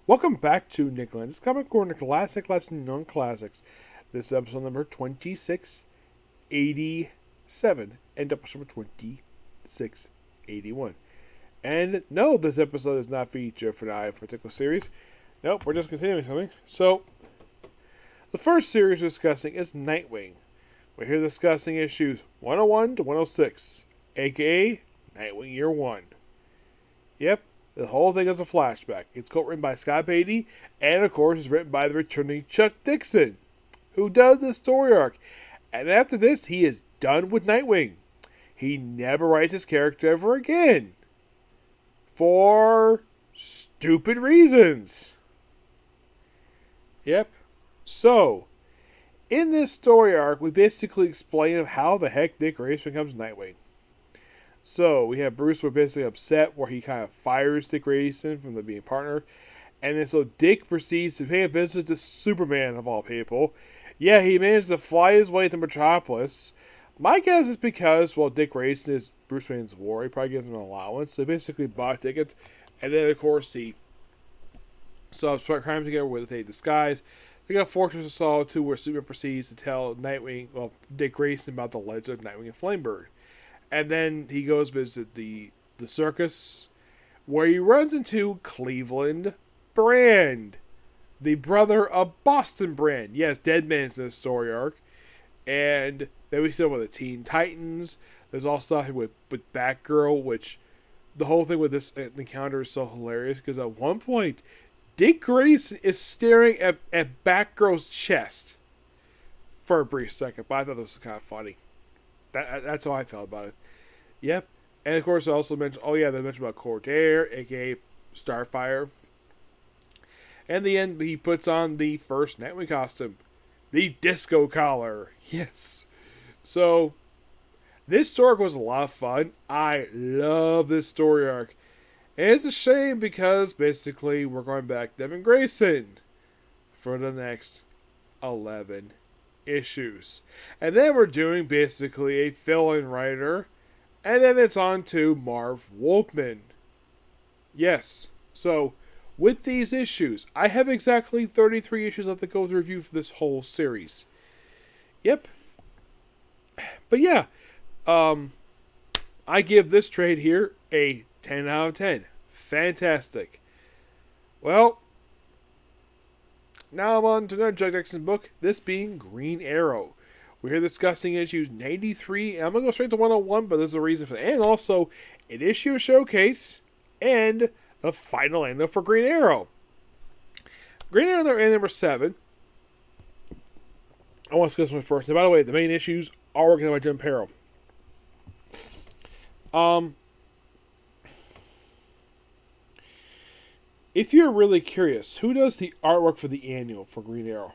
Welcome back to Lenz, Comic Corner Classic Lesson Non-Classics. This is episode number 2687 and episode number 2681. And no, this episode is not featured for a particular series. Nope, we're just continuing something. So, the first series we're discussing is Nightwing. We're here discussing issues 101 to 106, aka Nightwing Year 1. Yep. The whole thing is a flashback. It's co-written by Scott Beatty, and of course it's written by the returning Chuck Dixon, who does the story arc. And after this, he is done with Nightwing. He never writes his character ever again. For stupid reasons. Yep. So, in this story arc, we basically explain how the heck Dick Grayson becomes Nightwing. So, we have Bruce, we're basically upset where he kind of fires Dick Grayson from the being partner. And then so Dick proceeds to pay a visit to Superman, of all people. Yeah, he managed to fly his way to Metropolis. My guess is because, well, Dick Grayson is Bruce Wayne's war. He probably gives him an allowance. So, he basically bought tickets. And then, of course, he solves crime together with a disguise. They got Fortress of Solitude, where Superman proceeds to tell Dick Grayson about the legend of Nightwing and Flamebird. And then he goes visit the circus, where he runs into Cleveland Brand, the brother of Boston Brand. Yes, Deadman's in the story arc. And then we see with the Teen Titans. There's also stuff with Batgirl, which the whole thing with this encounter is so hilarious because at one point, Dick Grayson is staring at Batgirl's chest for a brief second, but I thought this was kind of funny. That's how I felt about it. Yep. And of course, I also mentioned, they mentioned about Cordair, aka Starfire. And in the end, he puts on the first Nightwing costume, the disco collar. Yes. So, this story arc was a lot of fun. I love this story arc. And it's a shame because basically we're going back to Devin Grayson for the next 11 issues. And then we're doing basically a fill-in writer. And then it's on to Marv Wolfman. Yes. So, with these issues, I have exactly 33 issues left to go to review for this whole series. Yep. But yeah. I give this trade here a 10 out of 10. Fantastic. Well, now I'm on to another Chuck Dixon book, this being Green Arrow. We're here discussing issues 93, and I'm going to go straight to 101, but there's a reason for that. And also, an issue showcase, and the final end for Green Arrow. Green Arrow end number 7. I want to discuss this one first. And by the way, the main issues are working by Jim Perro. If you're really curious, who does the artwork for the annual for Green Arrow?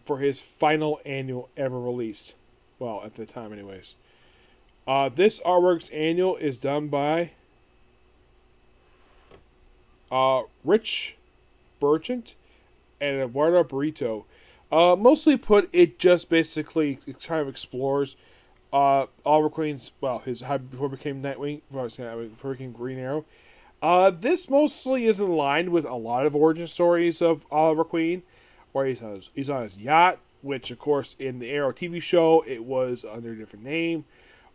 For his final annual ever released. Well, at the time anyways. This artwork's annual is done by Rich Burchant and Eduardo Brito. Mostly put, it just basically kind of explores Oliver Queen's, how before it became Nightwing, before it became Green Arrow. This mostly is in line with a lot of origin stories of Oliver Queen, where he's on his yacht, which of course in the Arrow TV show it was under a different name,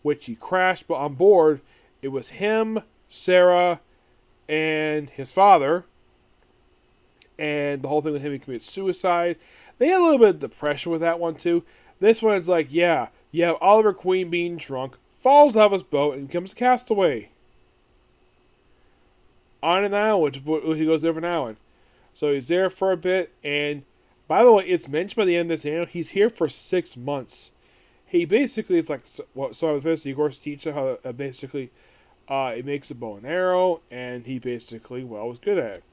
which he crashed, but on board it was him, Sarah, and his father, and the whole thing with him, he committed suicide. They had a little bit of depression with that one too. This one's like, Oliver Queen being drunk, falls off his boat, and becomes a castaway on an island, he goes there for an island. So he's there for a bit, and by the way, it's mentioned by the end of this annual, he's here for 6 months. He basically, it's like, he of course teaches how basically, it makes a bow and arrow, and he basically, was good at it.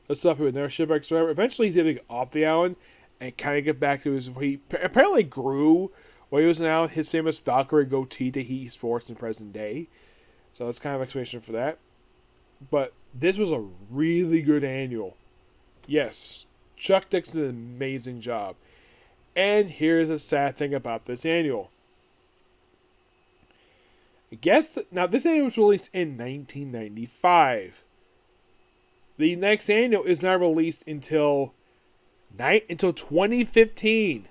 Let's stop here with their shipwrecks. Eventually, he's able to get off the island and kind of get back to he apparently grew while he was now his famous Valkyrie goatee that he sports in present day. So that's kind of explanation for that. But this was a really good annual. Yes, Chuck Dixon did an amazing job. And here's a sad thing about this annual. Now this annual was released in 1995. The next annual is not released until 2015.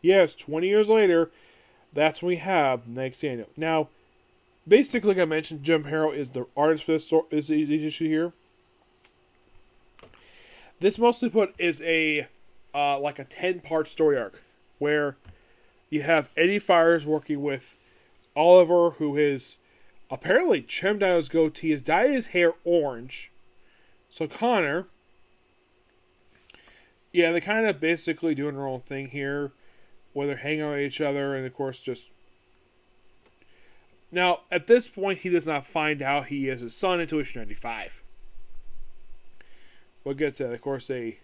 Yes, 20 years later, that's when we have the next annual. Now, basically, like I mentioned, Jim Harrow is the artist for this issue here. This mostly put is a like a 10-part story arc where you have Eddie Fires working with Oliver, who is apparently trimmed down his goatee, has dyed his hair orange. So Connor, yeah, they're kind of basically doing their own thing here, where they're hanging out with each other, and of course just... Now, at this point, he does not find out he is his son until issue 95. What gets that? Of course, they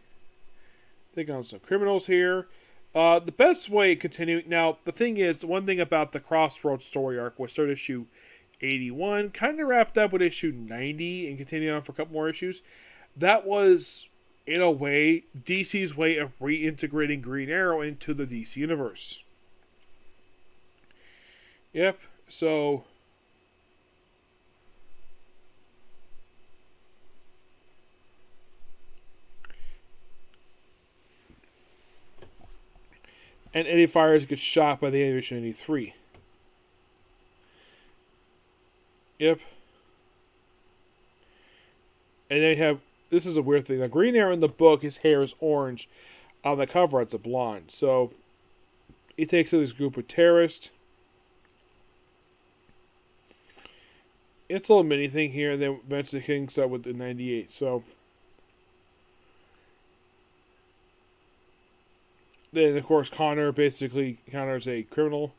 take on some criminals here. The best way to continue... Now, the thing is, the one thing about the Crossroads story arc was start issue 81, kind of wrapped up with issue 90 and continued on for a couple more issues. That was, in a way, DC's way of reintegrating Green Arrow into the DC universe. Yep, so... And Eddie Fires gets shot by the end of issue 93. Yep. And they have... This is a weird thing. Now, Green Arrow in the book, his hair is orange. On the cover, it's a blonde. So, he takes this group of terrorists. It's a little mini thing here, and then eventually kicks up with the 98. So, then, of course, Connor is a criminal.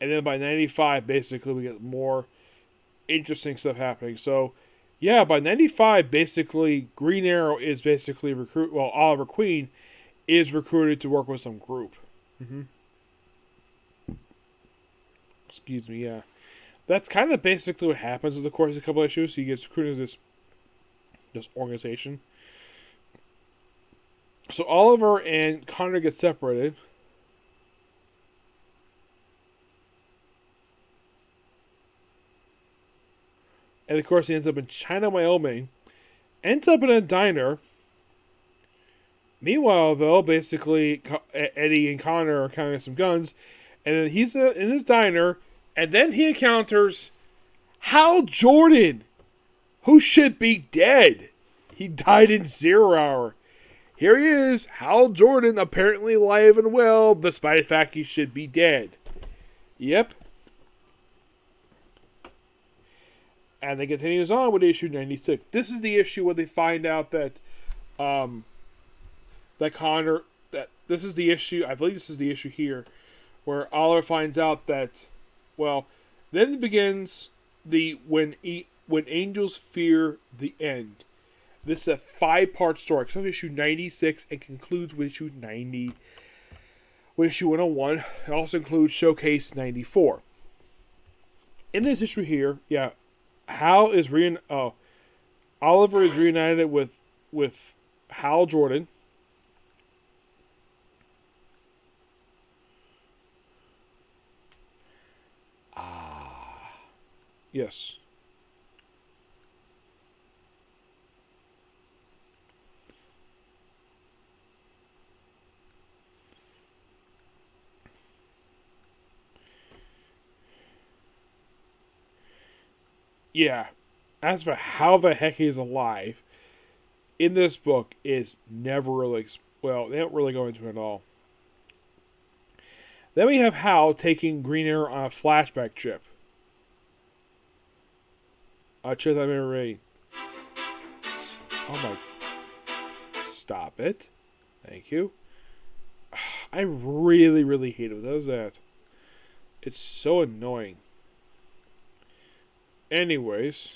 And then by 95, basically, we get more interesting stuff happening. So, yeah, by 95, basically, Green Arrow is basically Oliver Queen is recruited to work with some group. Excuse me, yeah. That's kind of basically what happens in the course of a couple of issues. He gets recruited to this organization. So Oliver and Connor get separated. And of course he ends up in China, Wyoming. Ends up in a diner. Meanwhile, though, basically Eddie and Connor are counting some guns. And then he's in his diner. And then he encounters Hal Jordan, who should be dead. He died in 0 Hour. Here he is, Hal Jordan, apparently alive and well, despite the fact he should be dead. Yep. And they continues on with issue 96. This is the issue where they find out that Connor, this is the issue, I believe this is the issue here, where Oliver finds out that, well, then it begins when angels fear the end. This is a 5-part story. It starts with issue 96 and concludes with issue 90. With issue 101. It also includes Showcase 94. In this issue here, yeah, Oliver is reunited with Hal Jordan. Yes. Yeah. As for how the heck he's alive, in this book is never really... Well, they don't really go into it at all. Then we have Hal taking Green Arrow on a flashback trip. Check that memory. Oh my... Stop it. Thank you. I really, really hate it when it does that. It's so annoying. Anyways.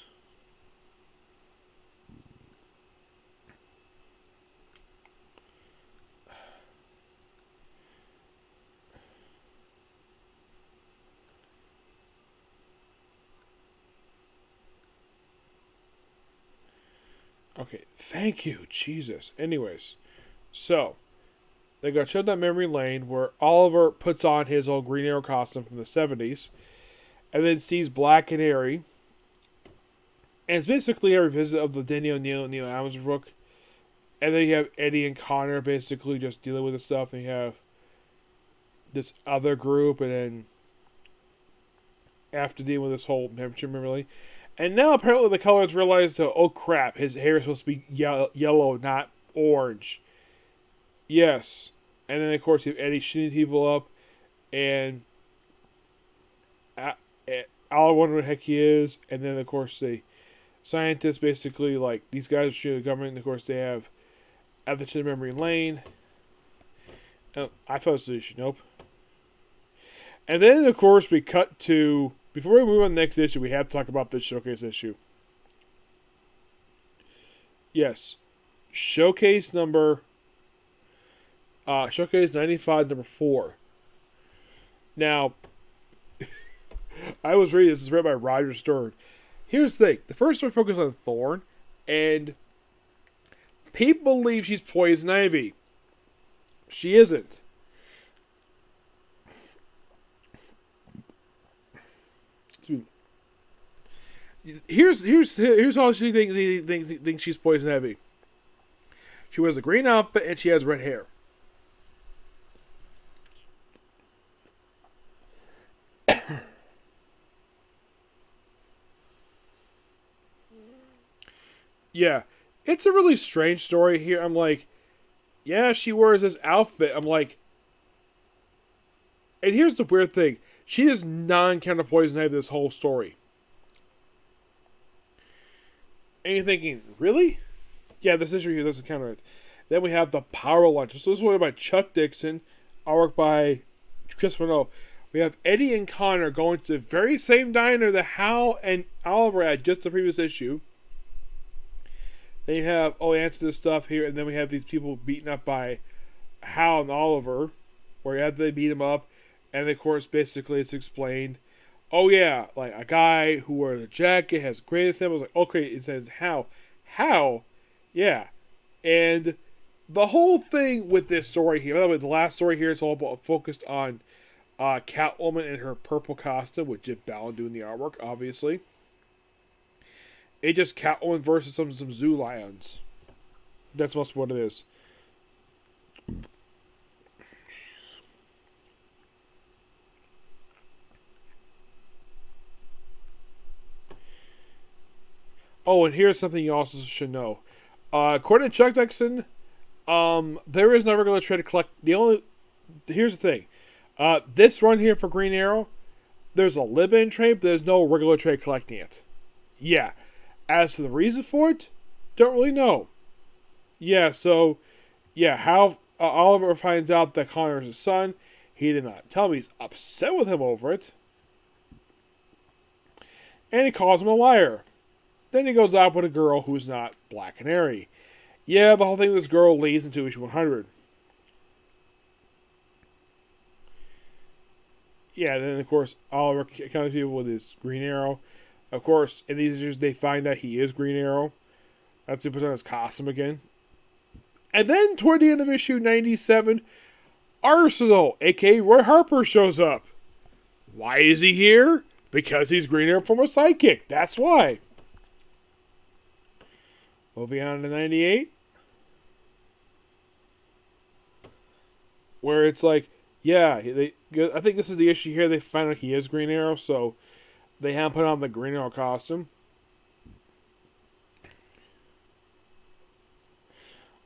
Okay, thank you, Jesus. Anyways, so they go check that memory lane where Oliver puts on his old Green Arrow costume from the 70s. and then sees Black Canary. And it's basically a revisit of the Danny O'Neill and Neil Adams book. And then you have Eddie and Connor basically just dealing with the stuff. And you have this other group. And then after dealing with this whole temperature really. And now apparently the colors realized, oh crap, his hair is supposed to be yellow, not orange. Yes. And then of course you have Eddie shooting people up. And I'll wonder what the heck he is. And then of course the scientists basically, like, these guys are shooting the government. And of course they have at the Memory Lane. I thought it was the issue. Nope. And then, of course, we cut to... Before we move on to the next issue, we have to talk about this Showcase issue. Yes. Showcase 95, number 4. Now, I was reading... This is read by Roger Stern. Here's the thing. The first story focuses on Thorn, and people believe she's Poison Ivy. She isn't. Here's all she thinks she's Poison Ivy. She wears a green outfit and she has red hair. Yeah, it's a really strange story here. I'm like, yeah, she wears this outfit. I'm like, and here's the weird thing. She is non-counter Poison Ivy this whole story. And you're thinking, really? Yeah, this issue here doesn't counter it. Then we have the Power Lunch. So this is one by Chuck Dixon, artwork by Chris Renault. We have Eddie and Connor going to the very same diner that Hal and Oliver had just the previous issue. Then you have, answer to this stuff here, and then we have these people beaten up by Hal and Oliver, where they beat him up, and of course, basically, it's explained. Oh yeah, like a guy who wears a jacket has greatest name. I was like, okay, it says Hal, yeah, and the whole thing with this story here. By the way, the last story here is all about focused on Catwoman and her purple costume with Jim Ballon doing the artwork, obviously. It's just Catwoman versus some zoo lions. That's mostly what it is. Oh, and here's something you also should know. According to Chuck Dixon, there is no regular trade to collect. Here's the thing. This run here for Green Arrow, there's a live-in trade, but there's no regular trade collecting it. Yeah. As to the reason for it, don't really know. Yeah, so, yeah, how Oliver finds out that Connor is his son. He did not tell him. He's upset with him over it. And he calls him a liar. Then he goes out with a girl who's not Black Canary. Yeah, the whole thing this girl leads into issue 100. Yeah, then of course Oliver comes people with his Green Arrow. Of course, in these issues they find that he is Green Arrow. That's to put on his costume again. And then toward the end of issue 97, Arsenal, aka Roy Harper, shows up. Why is he here? Because he's Green Arrow from a sidekick. That's why. Moving on to 98. Where it's like, yeah, I think this is the issue here. They find out he is Green Arrow, so they have put on the Green Arrow costume.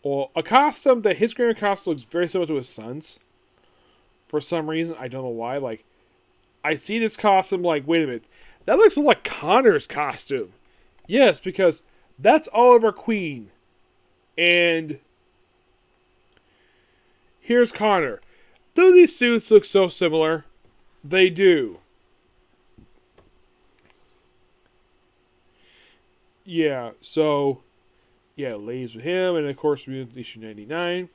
Well, a costume that his Green Arrow costume looks very similar to his son's. For some reason, I don't know why. Like, I see this costume like, wait a minute. That looks like Connor's costume. Yes, because that's Oliver Queen. And here's Connor. Do these suits look so similar? They do. Yeah, so, yeah, lays with him, and of course, we have issue 99.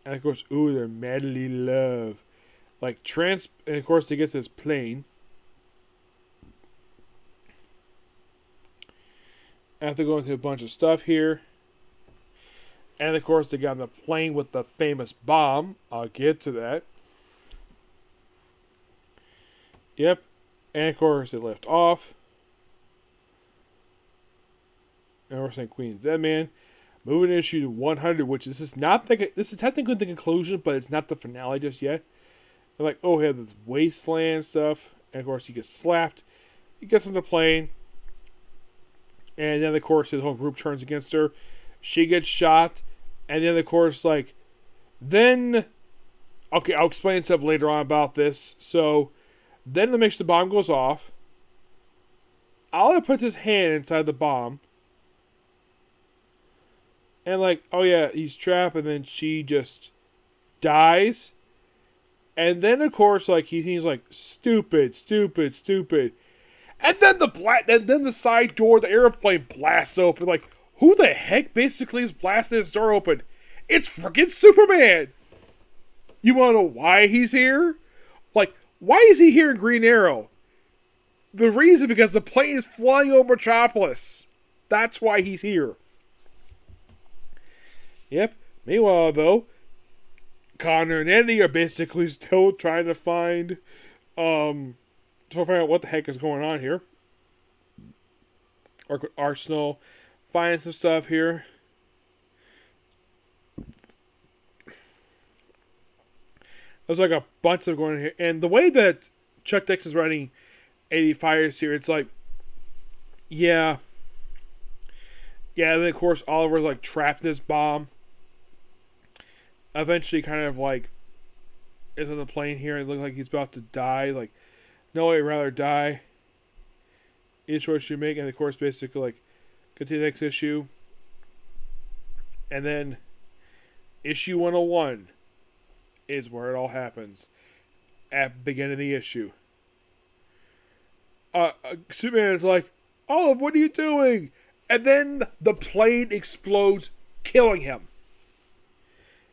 And of course, ooh, they're madly in love. Like, and of course, they get to this plane. After going through a bunch of stuff here. And of course, they got on the plane with the famous bomb. I'll get to that. Yep. And of course, they lift off. And we're saying Queen's Dead Man. Moving issue to 100, which this is technically the conclusion, but it's not the finale just yet. They're like, oh, we have this wasteland stuff. And of course, he gets slapped. He gets on the plane. And then, of course, his whole group turns against her. She gets shot. And then, of course, okay, I'll explain stuff later on about this. So, then the bomb goes off. Oliver puts his hand inside the bomb. And oh yeah, he's trapped, and then she just dies. And then, of course, he seems stupid. And then the side door of the airplane blasts open. Who the heck basically is blasting this door open? It's freaking Superman! You want to know why he's here? Why is he here in Green Arrow? The reason, because the plane is flying over Metropolis. That's why he's here. Yep. Meanwhile, though, Connor and Eddie are basically still trying to find out what the heck is going on here. Arsenal finds some stuff here. There's a bunch of going on here. And the way that Chuck Dix is writing 85 here, it's yeah. Yeah, and then of course Oliver's trapped in this bomb. Eventually kind of is on the plane here and looks like he's about to die. No, I'd rather die. Each choice you make, and of course basically continue the next issue. And then issue 101 is where it all happens. At the beginning of the issue. Superman is Olive, what are you doing? And then the plane explodes, killing him.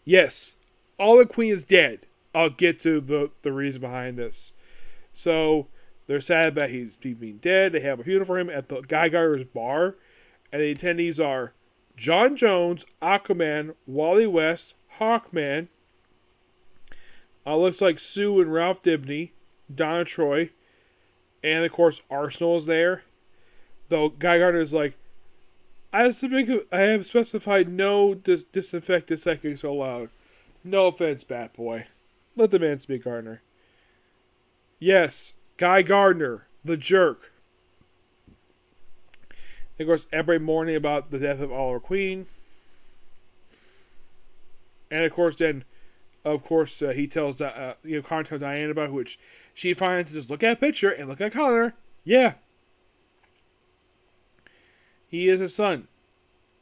Yes, Olive Queen is dead. I'll get to the reason behind this. So, they're sad about he's being dead. They have a funeral for him at the Guy Gardner's bar. And the attendees are John Jones, Aquaman, Wally West, Hawkman. Looks like Sue and Ralph Dibny, Donna Troy. And, of course, Arsenal is there. Though Guy Gardner is I have specified no disinfect this second so loud. No offense, Bat Boy. Let the man speak, Gardner. Yes, Guy Gardner, the jerk. And of course, everybody mourning about the death of Oliver Queen. And of course, he tells Connor tells Diane about which she finds to just look at a picture and look at Connor. Yeah. He is his son.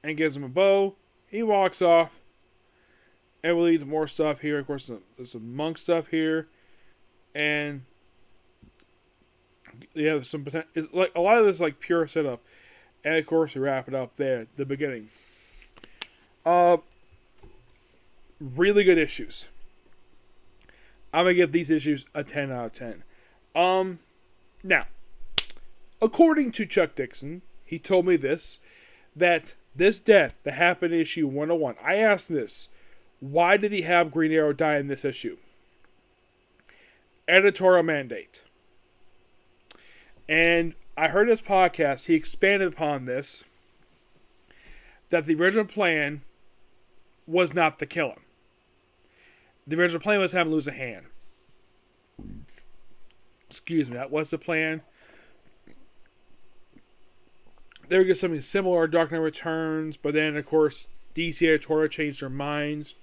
And gives him a bow. He walks off. And we lead to more stuff here. Of course, there's some monk stuff here. And yeah, there's some potential. It's a lot of this pure setup. And of course, we wrap it up there at the beginning. Really good issues. I'm going to give these issues a 10 out of 10. Now, according to Chuck Dixon, he told me that this death that happened in issue 101, I asked this, why did he have Green Arrow die in this issue? Editorial mandate. And I heard his podcast, he expanded upon this, that the original plan was not to kill him. The original plan was to have him lose a hand. Excuse me, that was the plan. They would get something similar to Dark Knight Returns, but then, of course, DC editorial changed their minds.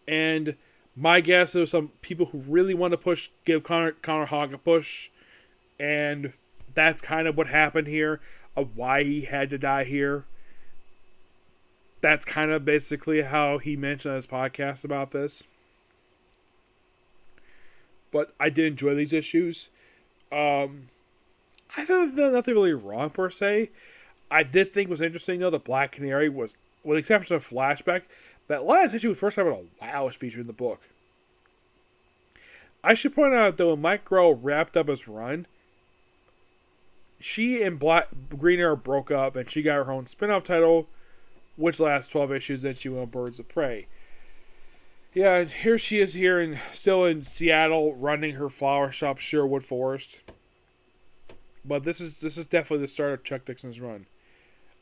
And my guess is some people who really want to give Connor Hogg a push. And that's kind of what happened here, of why he had to die here. That's kind of basically how he mentioned on his podcast about this. But I did enjoy these issues. I thought there's nothing really wrong per se. I did think it was interesting though, the Black Canary was, with the exception of Flashback, that last issue was the first time in a while was featured in the book. I should point out though, when Mike Grell wrapped up his run, she and Green Arrow broke up and she got her own spin-off title, which lasts 12 issues, then she went on Birds of Prey. Yeah, and here she is still in Seattle running her flower shop, Sherwood Forest. But this is definitely the start of Chuck Dixon's run.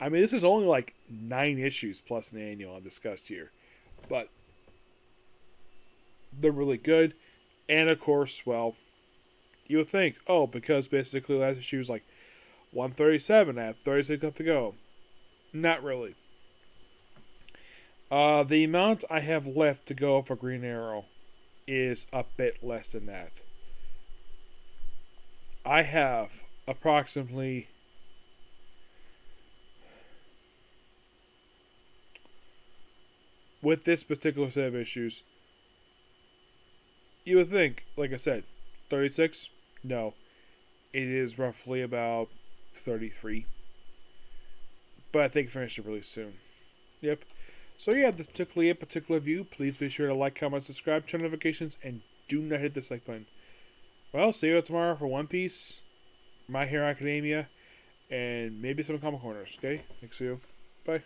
I mean, this is only like 9 issues plus an annual I've discussed here. But they're really good. And of course, well, you would think, oh, because basically last issue was like 137, I have 36 left to go. Not really. The amount I have left to go for Green Arrow is a bit less than that. I have approximately with this particular set of issues, you would think, like I said, 36? No. It is roughly about 33. But I think finished it really soon. Yep. So yeah, this particular view. Please be sure to like, comment, subscribe, turn notifications, and do not hit the dislike button. Well, see you tomorrow for One Piece, My Hero Academia, and maybe some Comic Corners. Okay? Thanks, you. Bye.